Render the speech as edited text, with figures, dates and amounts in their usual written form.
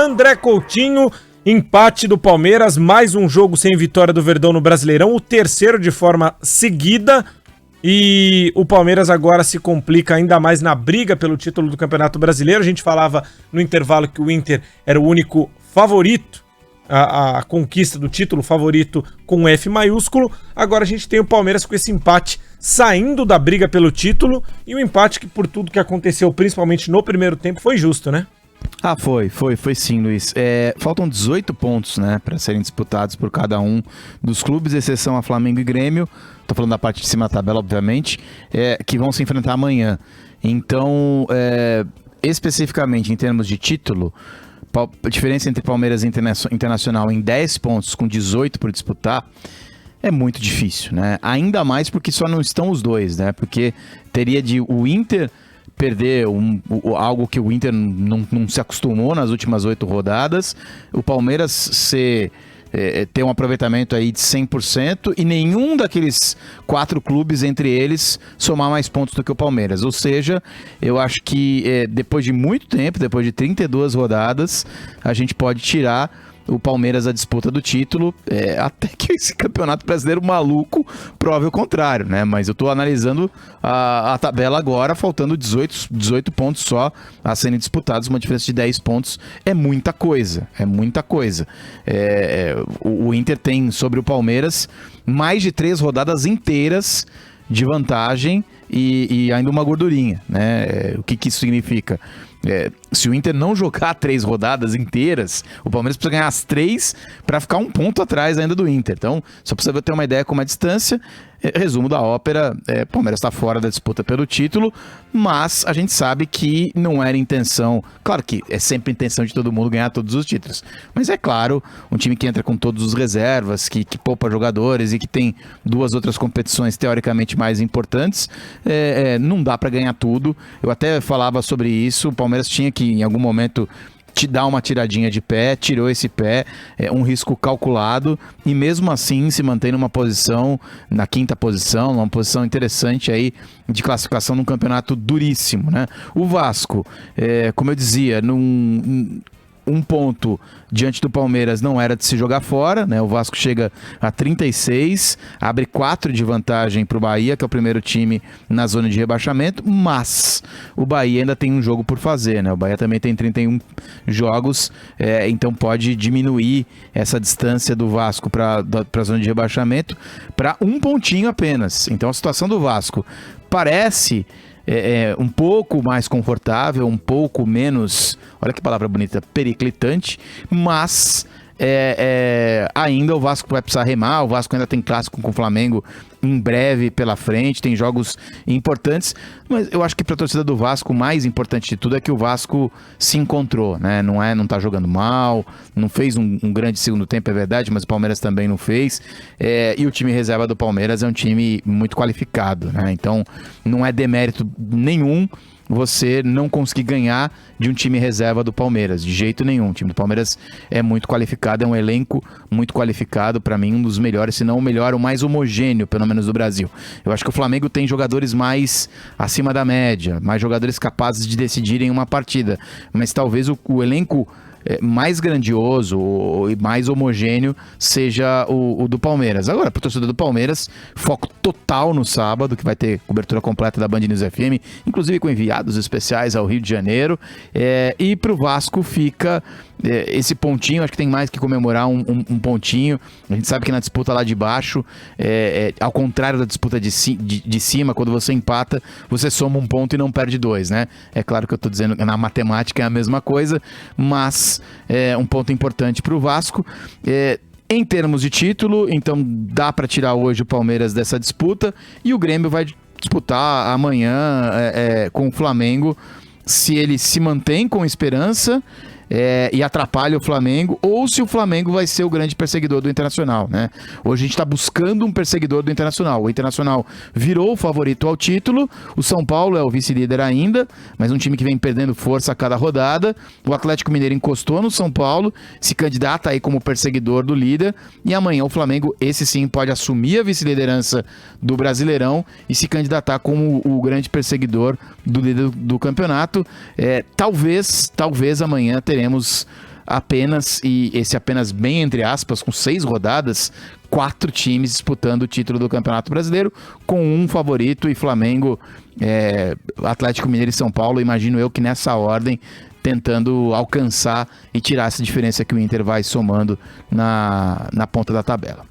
André Coutinho, empate do Palmeiras, mais um jogo sem vitória do Verdão no Brasileirão, o terceiro de forma seguida, e o Palmeiras agora se complica ainda mais na briga pelo título do Campeonato Brasileiro. A gente falava no intervalo que o Inter era o único favorito, a conquista do título favorito com F maiúsculo. Agora a gente tem o Palmeiras com esse empate saindo da briga pelo título, e um empate que, por tudo que aconteceu, principalmente no primeiro tempo, foi justo, né? Ah, foi sim, Luiz. Faltam 18 pontos, né, para serem disputados por cada um dos clubes, exceção a Flamengo e Grêmio. Tô falando da parte de cima da tabela, obviamente, que vão se enfrentar amanhã. Então, especificamente em termos de título, a diferença entre Palmeiras e Internacional em 10 pontos com 18 por disputar é muito difícil, né? Ainda mais porque só não estão os dois, né? Porque teria de o Inter perder algo que o Inter não se acostumou nas últimas 8 rodadas, o Palmeiras ter um aproveitamento aí de 100% e nenhum daqueles 4 clubes, entre eles, somar mais pontos do que o Palmeiras. Ou seja, eu acho que depois de muito tempo, depois de 32 rodadas, a gente pode tirar o Palmeiras da disputa do título, até que esse campeonato brasileiro maluco prove o contrário, né? Mas eu tô analisando a tabela agora, faltando 18 pontos só a serem disputados, uma diferença de 10 pontos, é muita coisa, o Inter tem sobre o Palmeiras mais de 3 rodadas inteiras de vantagem e ainda uma gordurinha, né? O que isso significa? Se o Inter não jogar 3 rodadas inteiras, o Palmeiras precisa ganhar as 3 para ficar um ponto atrás ainda do Inter. Então, só para você ter uma ideia como é a distância, resumo da ópera, o Palmeiras está fora da disputa pelo título, mas a gente sabe que não era intenção, claro que é sempre intenção de todo mundo ganhar todos os títulos, mas é claro, um time que entra com todos os reservas, que poupa jogadores e que tem 2 outras competições teoricamente mais importantes, não dá para ganhar tudo. Eu até falava sobre isso, o Palmeiras tinha que em algum momento te dar uma tiradinha de pé, tirou esse pé, um risco calculado, e mesmo assim se mantém numa posição, na 5ª posição, uma posição interessante aí de classificação num campeonato duríssimo, né? O Vasco, como eu dizia, um ponto diante do Palmeiras não era de se jogar fora, né? O Vasco chega a 36, abre 4 de vantagem para o Bahia, que é o primeiro time na zona de rebaixamento, mas o Bahia ainda tem um jogo por fazer, né? O Bahia também tem 31 jogos, então pode diminuir essa distância do Vasco para a zona de rebaixamento para um pontinho apenas. Então a situação do Vasco parece um pouco mais confortável, um pouco menos, olha que palavra bonita, periclitante, mas ainda o Vasco vai precisar remar. O Vasco ainda tem clássico com o Flamengo em breve pela frente, tem jogos importantes, mas eu acho que para a torcida do Vasco o mais importante de tudo é que o Vasco se encontrou, né? Não tá jogando mal, não fez um grande segundo tempo, é verdade, mas o Palmeiras também não fez, e o time reserva do Palmeiras é um time muito qualificado, né? Então não é demérito nenhum você não conseguir ganhar de um time reserva do Palmeiras, de jeito nenhum. O time do Palmeiras é muito qualificado, é um elenco muito qualificado, para mim um dos melhores, se não o melhor, o mais homogêneo, pelo menos do Brasil. Eu acho que o Flamengo tem jogadores mais acima da média, mais jogadores capazes de decidirem uma partida, mas talvez o elenco mais grandioso e mais homogêneo seja o do Palmeiras. Agora, para o torcedor do Palmeiras, foco total no sábado, que vai ter cobertura completa da Band News FM, inclusive com enviados especiais ao Rio de Janeiro, e para o Vasco fica esse pontinho, acho que tem mais que comemorar um pontinho. A gente sabe que na disputa lá de baixo, ao contrário da disputa de cima, quando você empata, você soma um ponto e não perde 2, né? É claro que eu estou dizendo que na matemática é a mesma coisa, mas um ponto importante para o Vasco. Em termos de título, então dá para tirar hoje o Palmeiras dessa disputa, e o Grêmio vai disputar amanhã com o Flamengo, se ele se mantém com esperança e atrapalha o Flamengo, ou se o Flamengo vai ser o grande perseguidor do Internacional, né? Hoje a gente está buscando um perseguidor do Internacional. O Internacional virou o favorito ao título, o São Paulo é o vice-líder ainda, mas um time que vem perdendo força a cada rodada. O Atlético Mineiro encostou no São Paulo, se candidata aí como perseguidor do líder, e amanhã o Flamengo, esse sim, pode assumir a vice-liderança do Brasileirão e se candidatar como o grande perseguidor do líder do campeonato. Talvez amanhã teremos apenas, e esse apenas bem entre aspas, com 6 rodadas, 4 times disputando o título do Campeonato Brasileiro, com um favorito e Flamengo, Atlético Mineiro e São Paulo, imagino eu que nessa ordem, tentando alcançar e tirar essa diferença que o Inter vai somando na ponta da tabela.